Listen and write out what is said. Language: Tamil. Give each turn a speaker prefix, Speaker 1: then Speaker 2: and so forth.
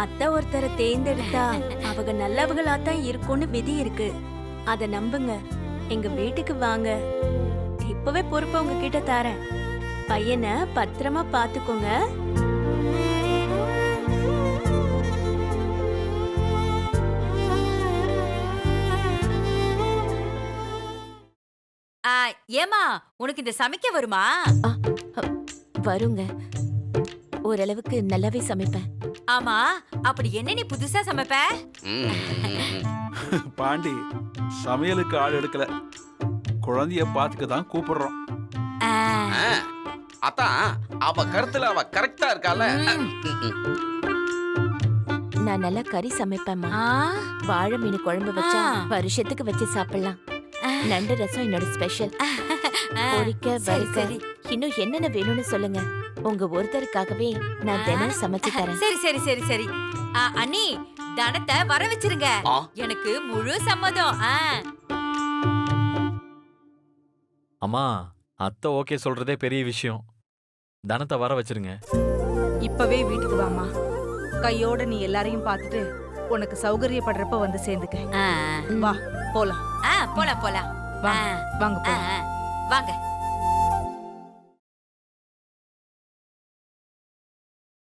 Speaker 1: அத்தை ஒருத்தரை தேர்ந்தெடுத்தா அவங்க நல்லவங்களாத்தான் இருக்கும்னு விதி இருக்கு. அத நம்புங்க. எங்க வீட்டுக்கு வாங்க. இப்பவே பொறுப்பை உங்ககிட்ட தரேன். பையனை பத்திரமா பாத்துக்கோங்க.
Speaker 2: ஏமா உனக்கு இந்த சமைக்க வருமா?
Speaker 3: வருங்க. ஓரளவுக்கு நல்லாவே சமைப்பேன்.
Speaker 2: ஆமா, அப்படி என்ன நீ புதுசா சமைப்ப?
Speaker 4: பாண்டி, சமையலுக்கு ஆள் எடுக்கல, குழந்தைய பாத்துக்க தான் கூப்பிடுறோம்.
Speaker 5: அதான் அவ கருத்துல அவ கரெக்டா இருக்கால.
Speaker 3: நான் நல்லா கறி சமைப்பேம்மா. வாழை மீன் குழம்பு வச்சா வருஷத்துக்கு வச்சு சாப்பிடலாம். நண்டு ரசம் என்னோட ஸ்பெஷல். பொரிக்க வறுக்க இன்னும் என்னென்ன வேணும்னு சொல்லுங்க. உங்க ஒருத்தருக்காகவே நான் தினம் சமைச்சு தரேன்.
Speaker 2: சரி சரி சரி சரி. அண்ணி, தனத்தை வர வச்சிருங்க. எனக்கு முழு சம்மதம்.
Speaker 6: அம்மா, அத்தை ஓகே சொல்றதே பெரிய விஷயம். தனத்தை வர வச்சிருங்க.
Speaker 7: இப்பவே வீட்டுக்கு வாமா. கையோட நீ எல்லாரையும் பார்த்துட்டு உனக்கு சௌகரியப்படுறப்ப வந்து சேர்ந்துக்க. வா போலாம்.
Speaker 2: போலாம் போலாம்.
Speaker 7: வாங்க போலாம்.
Speaker 2: வாங்க.